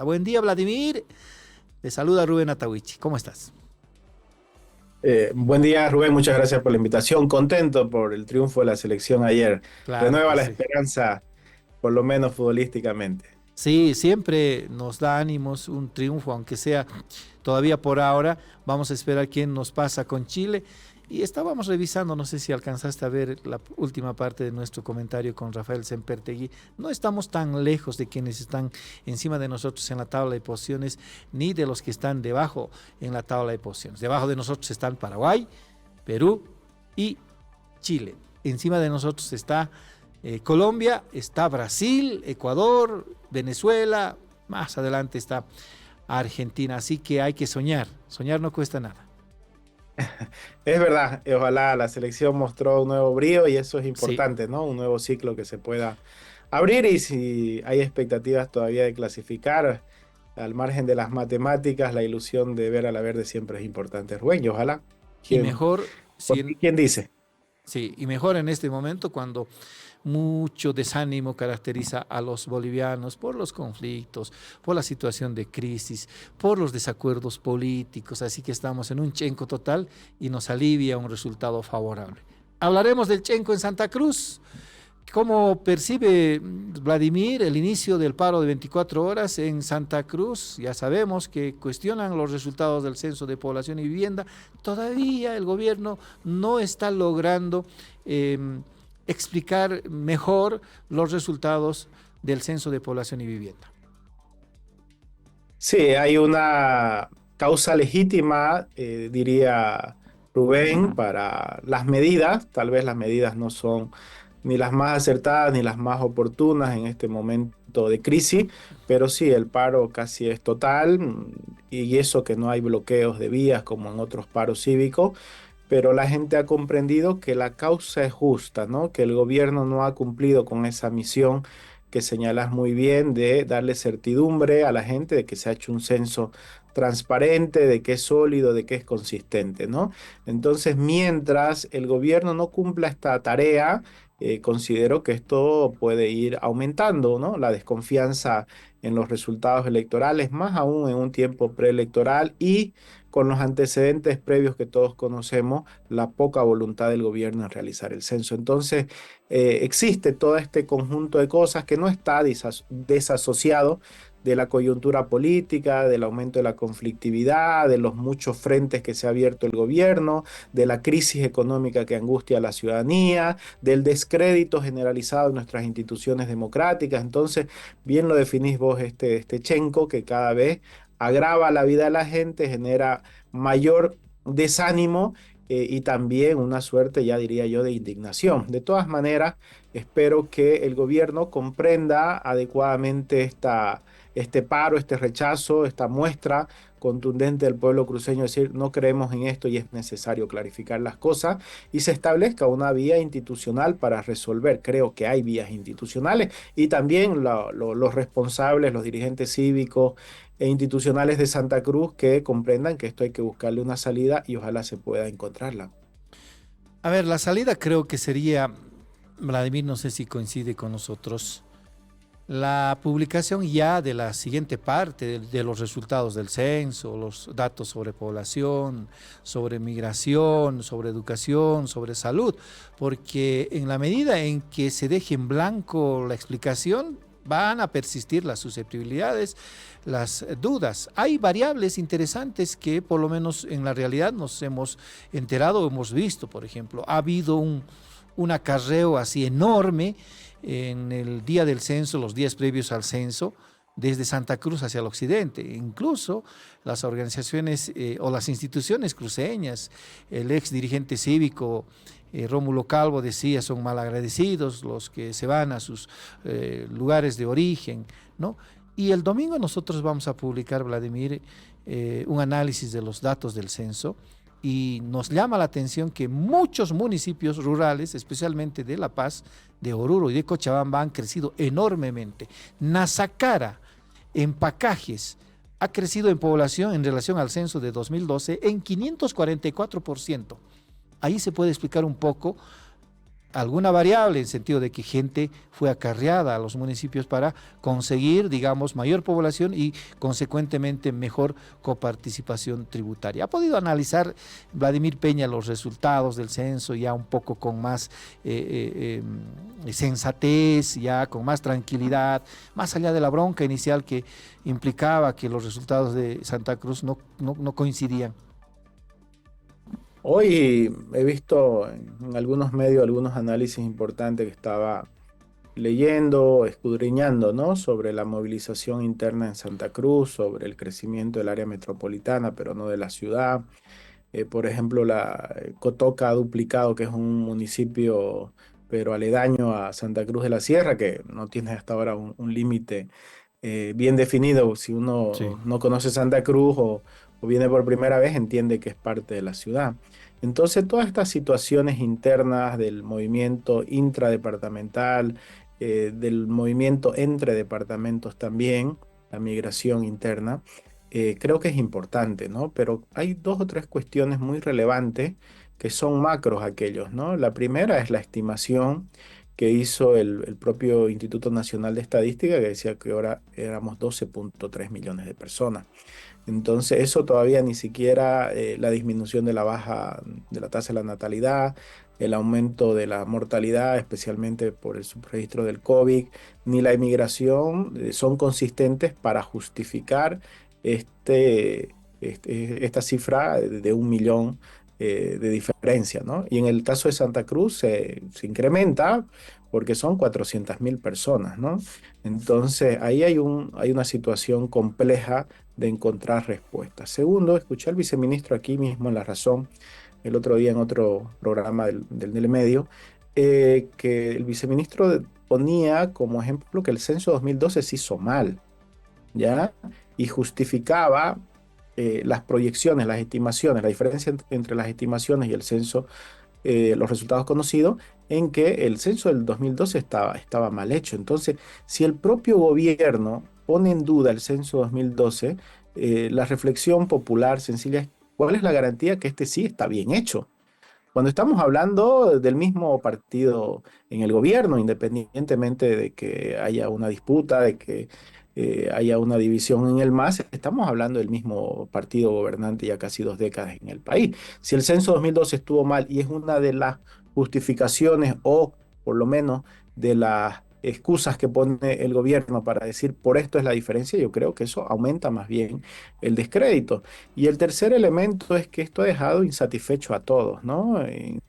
Buen día, Vladimir. Le saluda Rubén Atahuichi. ¿Cómo estás? Buen día, Rubén. Muchas gracias por la invitación. Contento por el triunfo de la selección ayer. Claro Renueva que la sí. esperanza, por lo menos futbolísticamente. Sí, siempre nos da ánimos un triunfo, aunque sea todavía por ahora. Vamos a esperar quién nos pasa con Chile. Y estábamos revisando, no sé si alcanzaste a ver la última parte de nuestro comentario con Rafael Sempertegui. No estamos tan lejos de quienes están encima de nosotros en la tabla de posiciones, ni de los que están debajo en la tabla de posiciones. Debajo de nosotros están Paraguay, Perú y Chile. Encima de nosotros está Colombia, está Brasil, Ecuador, Venezuela, más adelante está Argentina. Así que hay que soñar. Soñar no cuesta nada. Es verdad, ojalá la selección mostró un nuevo brío y eso es Sí. importante, ¿no? Un nuevo ciclo que se pueda abrir y si hay expectativas todavía de clasificar, al margen de las matemáticas, la ilusión de ver a la verde siempre es importante, Rubén, y ojalá. Y ¿Quién, mejor, por ti, quién dice? sí, y mejor en este momento cuando mucho desánimo caracteriza a los bolivianos por los conflictos, por la situación de crisis, por los desacuerdos políticos. Así que estamos en un chenco total y nos alivia un resultado favorable. Hablaremos del chenco en Santa Cruz. ¿Cómo percibe Vladimir el inicio del paro de 24 horas en Santa Cruz? Ya sabemos que cuestionan los resultados del Censo de Población y Vivienda. Todavía el gobierno no está logrando eh, explicar mejor los resultados del Censo de Población y Vivienda. Sí, hay una causa legítima, diría Rubén, para las medidas. Tal vez las medidas no son ni las más acertadas ni las más oportunas en este momento de crisis, pero sí, el paro casi es total y eso que no hay bloqueos de vías como en otros paros cívicos, pero la gente ha comprendido que la causa es justa, ¿no? Que el gobierno no ha cumplido con esa misión que señalas muy bien de darle certidumbre a la gente de que se ha hecho un censo transparente, de que es sólido, de que es consistente, ¿no? Entonces, mientras el gobierno no cumpla esta tarea, considero que esto puede ir aumentando, ¿no? La desconfianza en los resultados electorales, más aún en un tiempo preelectoral y con los antecedentes previos que todos conocemos, la poca voluntad del gobierno en realizar el censo. Entonces, existe todo este conjunto de cosas que no está desasociado de la coyuntura política, del aumento de la conflictividad, de los muchos frentes que se ha abierto el gobierno, de la crisis económica que angustia a la ciudadanía, del descrédito generalizado en nuestras instituciones democráticas. Entonces, bien lo definís vos, este Chenco, que cada vez agrava la vida de la gente, genera mayor desánimo y también una suerte, ya diría yo, de indignación. De todas maneras, espero que el gobierno comprenda adecuadamente este paro, este rechazo, esta muestra contundente del pueblo cruceño, decir, no creemos en esto y es necesario clarificar las cosas y se establezca una vía institucional para resolver. Creo que hay vías institucionales y también los responsables, los dirigentes cívicos e institucionales de Santa Cruz que comprendan que esto hay que buscarle una salida y ojalá se pueda encontrarla. A ver, la salida creo que sería, Vladimir, no sé si coincide con nosotros, la publicación ya de la siguiente parte de los resultados del censo, los datos sobre población, sobre migración, sobre educación, sobre salud, porque en la medida en que se deje en blanco la explicación, van a persistir las susceptibilidades, las dudas. Hay variables interesantes que por lo menos en la realidad nos hemos enterado, hemos visto, por ejemplo, ha habido un acarreo así enorme en el día del censo, los días previos al censo, desde Santa Cruz hacia el occidente. Incluso las organizaciones o las instituciones cruceñas, el ex dirigente cívico Rómulo Calvo decía, son malagradecidos los que se van a sus lugares de origen, ¿no? Y el domingo nosotros vamos a publicar, Vladimir, un análisis de los datos del censo y nos llama la atención que muchos municipios rurales, especialmente de La Paz, de Oruro y de Cochabamba, han crecido enormemente. Nazacara, en Pacajes, ha crecido en población en relación al censo de 2012 en 544%. Ahí se puede explicar un poco alguna variable en sentido de que gente fue acarreada a los municipios para conseguir, digamos, mayor población y consecuentemente mejor coparticipación tributaria. ¿Ha podido analizar Vladimir Peña los resultados del censo ya un poco con más sensatez, ya con más tranquilidad, más allá de la bronca inicial que implicaba que los resultados de Santa Cruz no coincidían? Hoy he visto en algunos medios algunos análisis importantes que estaba leyendo, escudriñando, ¿no? Sobre la movilización interna en Santa Cruz, sobre el crecimiento del área metropolitana, pero no de la ciudad. Por ejemplo, Cotoca ha duplicado, que es un municipio, pero aledaño a Santa Cruz de la Sierra, que no tiene hasta ahora un límite bien definido. Si Sí. uno no conoce Santa Cruz o viene por primera vez, entiende que es parte de la ciudad. Entonces, todas estas situaciones internas del movimiento intradepartamental, del movimiento entre departamentos también, la migración interna, creo que es importante, ¿no? Pero hay dos o tres cuestiones muy relevantes que son macros aquellos, ¿no? La primera es la estimación que hizo el propio Instituto Nacional de Estadística, que decía que ahora éramos 12,3 millones de personas. Entonces, eso todavía ni siquiera la disminución de la baja de la tasa de la natalidad, el aumento de la mortalidad, especialmente por el subregistro del COVID, ni la inmigración son consistentes para justificar esta cifra de 1 millón de diferencia, ¿no? Y en el caso de Santa Cruz se incrementa porque son 400.000 personas, ¿no? Entonces, ahí hay una situación compleja de encontrar respuestas. Segundo, escuché al viceministro aquí mismo en La Razón, el otro día en otro programa del Medio, que el viceministro ponía como ejemplo que el censo 2012 se hizo mal, ¿ya? Y justificaba las proyecciones, las estimaciones, la diferencia entre las estimaciones y el censo, los resultados conocidos, en que el censo del 2012 estaba mal hecho. Entonces, si el propio gobierno pone en duda el censo 2012, la reflexión popular sencilla es, ¿cuál es la garantía que este sí está bien hecho? Cuando estamos hablando del mismo partido en el gobierno, independientemente de que haya una disputa, de que haya una división en el MAS, estamos hablando del mismo partido gobernante ya casi 2 décadas en el país. Si el censo 2012 estuvo mal y es una de las justificaciones o por lo menos de las excusas que pone el gobierno para decir por esto es la diferencia, yo creo que eso aumenta más bien el descrédito. Y el tercer elemento es que esto ha dejado insatisfecho a todos, ¿no?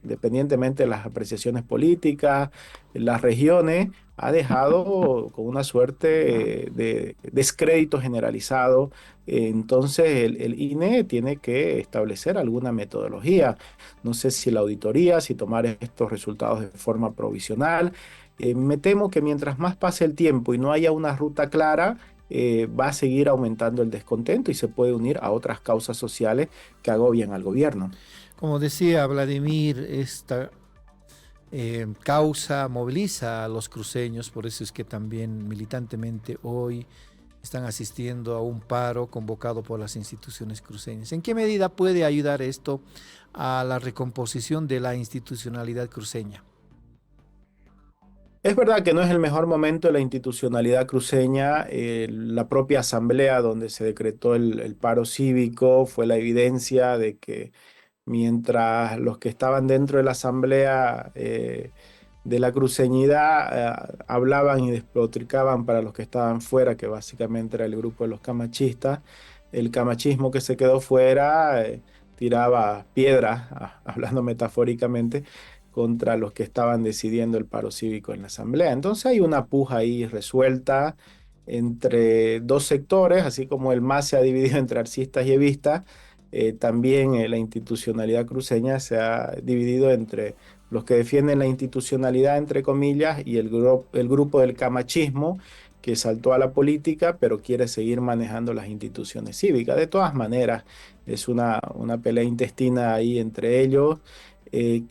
Independientemente de las apreciaciones políticas, las regiones, ha dejado con una suerte de descrédito generalizado. Entonces, el INE tiene que establecer alguna metodología. No sé si la auditoría, si tomar estos resultados de forma provisional. Me temo que mientras más pase el tiempo y no haya una ruta clara, va a seguir aumentando el descontento y se puede unir a otras causas sociales que agobian al gobierno. Como decía Vladimir, esta causa moviliza a los cruceños, por eso es que también militantemente hoy están asistiendo a un paro convocado por las instituciones cruceñas. ¿En qué medida puede ayudar esto a la recomposición de la institucionalidad cruceña? Es verdad que no es el mejor momento de la institucionalidad cruceña. La propia asamblea donde se decretó el paro cívico fue la evidencia de que mientras los que estaban dentro de la asamblea de la cruceñidad hablaban y despotricaban para los que estaban fuera, que básicamente era el grupo de los camachistas, el camachismo que se quedó fuera tiraba piedras, hablando metafóricamente, contra los que estaban decidiendo el paro cívico en la asamblea. Entonces hay una puja ahí resuelta entre dos sectores, así como el MAS se ha dividido entre arcistas y evistas. También la institucionalidad cruceña se ha dividido entre los que defienden la institucionalidad, entre comillas, y el grupo del camachismo, que saltó a la política, pero quiere seguir manejando las instituciones cívicas. De todas maneras, es una pelea intestina ahí entre ellos,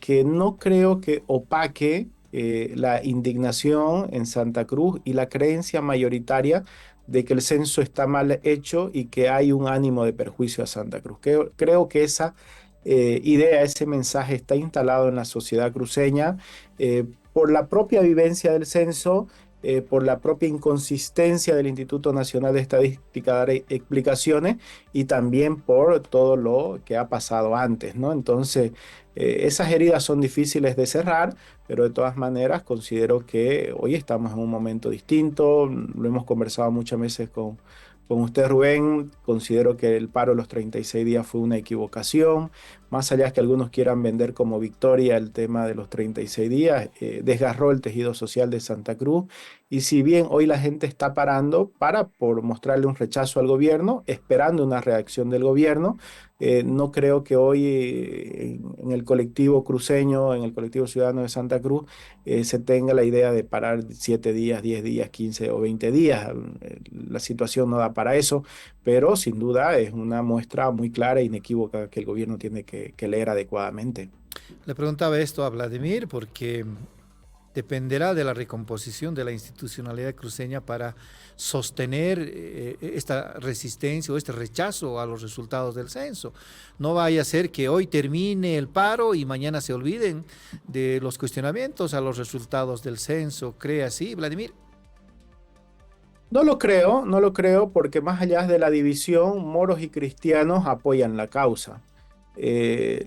que no creo que opaque la indignación en Santa Cruz y la creencia mayoritaria de que el censo está mal hecho y que hay un ánimo de perjuicio a Santa Cruz. Creo que esa idea, ese mensaje está instalado en la sociedad cruceña por la propia vivencia del censo, por la propia inconsistencia del Instituto Nacional de Estadística dar explicaciones y también por todo lo que ha pasado antes, ¿no? Entonces, esas heridas son difíciles de cerrar, pero de todas maneras considero que hoy estamos en un momento distinto, lo hemos conversado muchas veces con usted, Rubén. Considero que el paro de los 36 días fue una equivocación, más allá de que algunos quieran vender como victoria el tema de los 36 días, desgarró el tejido social de Santa Cruz. Y si bien hoy la gente está parando por mostrarle un rechazo al gobierno, esperando una reacción del gobierno, no creo que hoy en el colectivo cruceño, en el colectivo ciudadano de Santa Cruz, se tenga la idea de parar 7 días, 10 días, 15 o 20 días. La situación no da para eso, pero sin duda es una muestra muy clara e inequívoca que el gobierno tiene que leer adecuadamente. Le preguntaba esto a Vladimir porque dependerá de la recomposición de la institucionalidad cruceña para sostener esta resistencia o este rechazo a los resultados del censo. No vaya a ser que hoy termine el paro y mañana se olviden de los cuestionamientos a los resultados del censo. ¿Cree así, Vladimir? No lo creo, no lo creo porque más allá de la división, moros y cristianos apoyan la causa. Eh,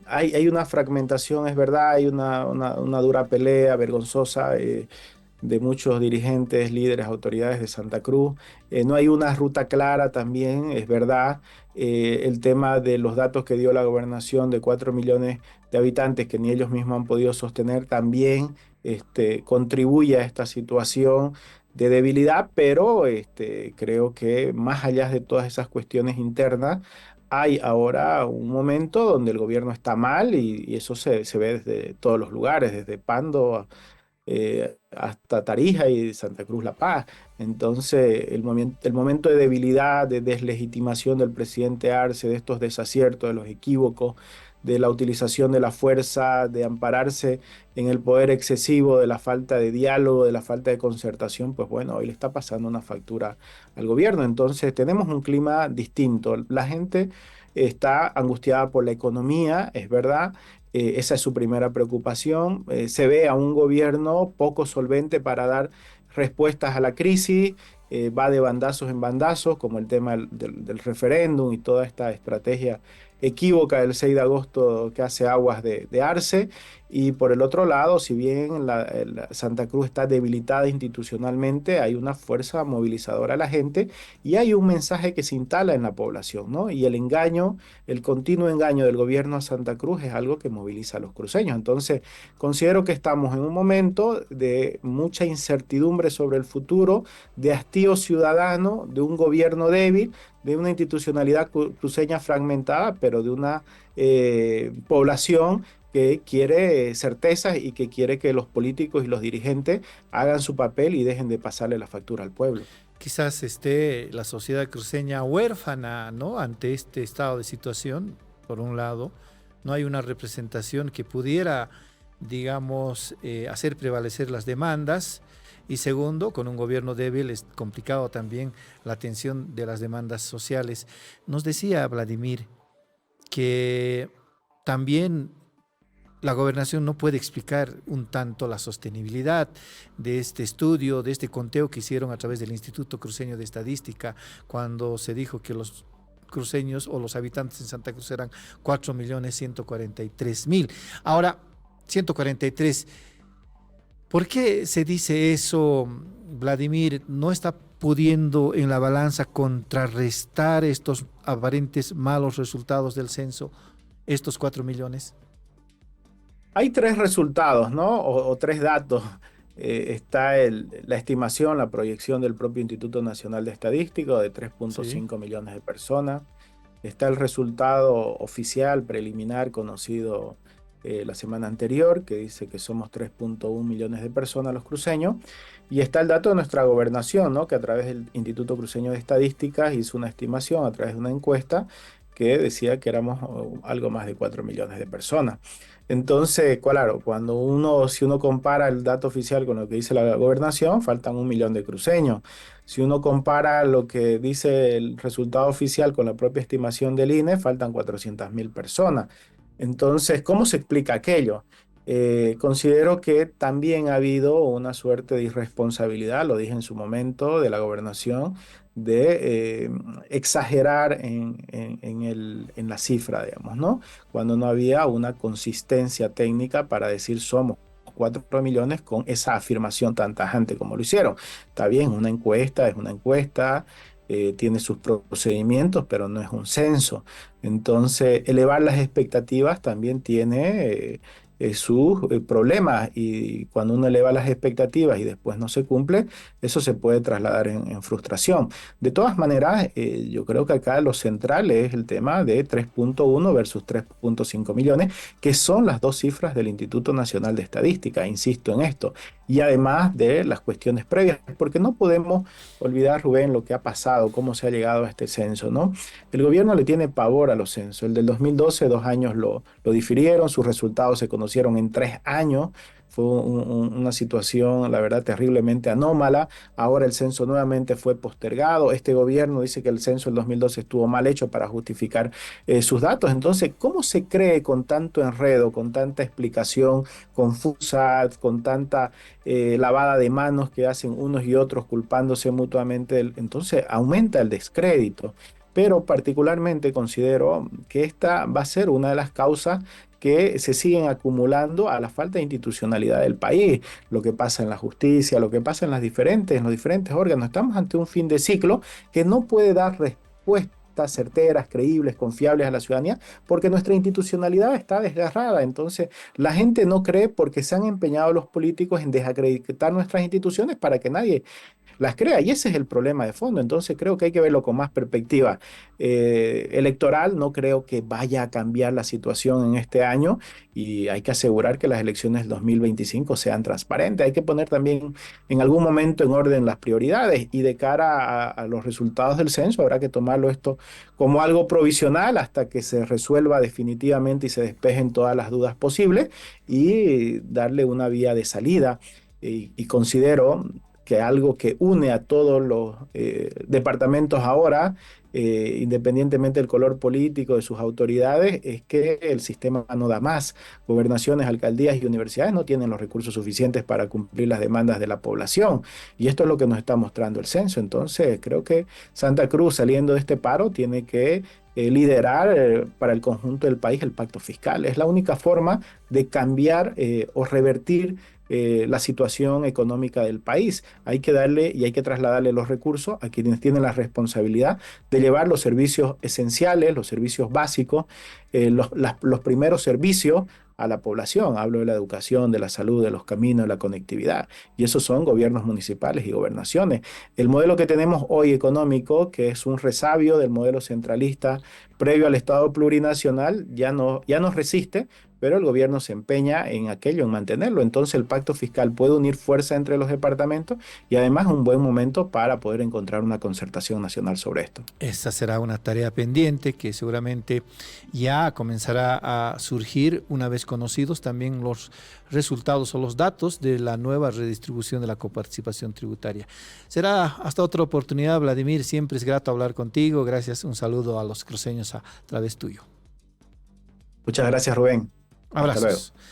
hay una fragmentación, es verdad, hay una dura pelea vergonzosa de muchos dirigentes, líderes, autoridades de Santa Cruz. No hay una ruta clara también, es verdad. El tema de los datos que dio la gobernación de 4 millones de habitantes que ni ellos mismos han podido sostener también contribuye a esta situación de debilidad, pero creo que más allá de todas esas cuestiones internas, hay ahora un momento donde el gobierno está mal y eso se ve desde todos los lugares, desde Pando hasta Tarija y Santa Cruz La Paz. Entonces, el momento de debilidad, de deslegitimación del presidente Arce, de estos desaciertos, de los equívocos, de la utilización de la fuerza, de ampararse en el poder excesivo, de la falta de diálogo, de la falta de concertación, pues bueno, hoy le está pasando una factura al gobierno. Entonces, tenemos un clima distinto. La gente está angustiada por la economía, es verdad, esa es su primera preocupación. Se ve a un gobierno poco solvente para dar respuestas a la crisis, va de bandazos en bandazos, como el tema del referéndum y toda esta estrategia equívoca del 6 de agosto que hace aguas de Arce. Y por el otro lado, si bien la Santa Cruz está debilitada institucionalmente, hay una fuerza movilizadora a la gente y hay un mensaje que se instala en la población, ¿no? Y el engaño, el continuo engaño del gobierno a Santa Cruz es algo que moviliza a los cruceños. Entonces, considero que estamos en un momento de mucha incertidumbre sobre el futuro, de hastío ciudadano, de un gobierno débil, de una institucionalidad cruceña fragmentada, pero de una población que quiere certezas y que quiere que los políticos y los dirigentes hagan su papel y dejen de pasarle la factura al pueblo. Quizás esté la sociedad cruceña huérfana, ¿no? Ante este estado de situación, por un lado, no hay una representación que pudiera, digamos, hacer prevalecer las demandas. Y segundo, con un gobierno débil es complicado también la atención de las demandas sociales. Nos decía Vladimir que también la gobernación no puede explicar un tanto la sostenibilidad de este estudio, de este conteo que hicieron a través del Instituto Cruceño de Estadística, cuando se dijo que los cruceños o los habitantes en Santa Cruz eran 4.143.000. Ahora, 143. ¿Por qué se dice eso, Vladimir? ¿No está pudiendo en la balanza contrarrestar estos aparentes malos resultados del censo, estos 4 millones? Hay tres resultados, ¿no? O tres datos. Está la estimación, la proyección del propio Instituto Nacional de Estadística de Sí. 3.5 millones de personas. Está el resultado oficial, preliminar, conocido la semana anterior, que dice que somos 3.1 millones de personas los cruceños. Y está el dato de nuestra gobernación, ¿no? Que a través del Instituto Cruceño de Estadísticas hizo una estimación a través de una encuesta que decía que éramos algo más de 4 millones de personas. Entonces, claro, si uno compara el dato oficial con lo que dice la gobernación, faltan 1 millón de cruceños. Si uno compara lo que dice el resultado oficial con la propia estimación del INE, faltan 400.000 personas. Entonces, ¿cómo se explica aquello? Considero que también ha habido una suerte de irresponsabilidad, lo dije en su momento, de la gobernación, de exagerar en la cifra, digamos, ¿no? Cuando no había una consistencia técnica para decir somos 4 millones con esa afirmación tan tajante como lo hicieron. Está bien, una encuesta es una encuesta, tiene sus procedimientos, pero no es un censo. Entonces, elevar las expectativas también tiene sus problemas, y cuando uno eleva las expectativas y después no se cumple, eso se puede trasladar en frustración. De todas maneras, yo creo que acá lo central es el tema de 3,1 versus 3,5 millones, que son las dos cifras del Instituto Nacional de Estadística, insisto en esto, y además de las cuestiones previas, porque no podemos olvidar, Rubén, lo que ha pasado, cómo se ha llegado a este censo, ¿no? El gobierno le tiene pavor a los censos. El del 2012, 2 años lo difirieron, sus resultados se conocieron en 3 años. Fue una situación, la verdad, terriblemente anómala. Ahora el censo nuevamente fue postergado. Este gobierno dice que el censo del 2012 estuvo mal hecho para justificar sus datos. Entonces, ¿cómo se cree con tanto enredo, con tanta explicación confusa, con tanta lavada de manos que hacen unos y otros culpándose mutuamente? Entonces, aumenta el descrédito. Pero particularmente considero que esta va a ser una de las causas que se siguen acumulando a la falta de institucionalidad del país, lo que pasa en la justicia, lo que pasa en los diferentes órganos. Estamos ante un fin de ciclo que no puede dar respuestas certeras, creíbles, confiables a la ciudadanía, porque nuestra institucionalidad está desgarrada. Entonces, la gente no cree porque se han empeñado los políticos en desacreditar nuestras instituciones para que nadie las crea, y ese es el problema de fondo. Entonces creo que hay que verlo con más perspectiva electoral. No creo que vaya a cambiar la situación en este año, y hay que asegurar que las elecciones del 2025 sean transparentes. Hay que poner también en algún momento en orden las prioridades, y de cara a los resultados del censo habrá que tomarlo esto como algo provisional hasta que se resuelva definitivamente y se despejen todas las dudas posibles, y darle una vía de salida. Y considero que algo que une a todos los departamentos ahora, independientemente del color político de sus autoridades, es que el sistema no da más. Gobernaciones, alcaldías y universidades no tienen los recursos suficientes para cumplir las demandas de la población. Y esto es lo que nos está mostrando el censo. Entonces, creo que Santa Cruz, saliendo de este paro, tiene que liderar para el conjunto del país el pacto fiscal. Es la única forma de cambiar o revertir la situación económica del país. Hay que darle y hay que trasladarle los recursos a quienes tienen la responsabilidad de llevar los servicios esenciales, los servicios básicos, los primeros servicios a la población. Hablo de la educación, de la salud, de los caminos, de la conectividad. Y esos son gobiernos municipales y gobernaciones. El modelo que tenemos hoy económico, que es un resabio del modelo centralista previo al Estado plurinacional, ya no resiste, pero el gobierno se empeña en aquello, en mantenerlo. Entonces el pacto fiscal puede unir fuerza entre los departamentos, y además un buen momento para poder encontrar una concertación nacional sobre esto. Esta será una tarea pendiente que seguramente ya comenzará a surgir una vez conocidos también los resultados o los datos de la nueva redistribución de la coparticipación tributaria. Será hasta otra oportunidad, Vladimir. Siempre es grato hablar contigo. Gracias. Un saludo a los cruceños a través tuyo. Muchas gracias, Rubén. Hasta luego. Abrazos.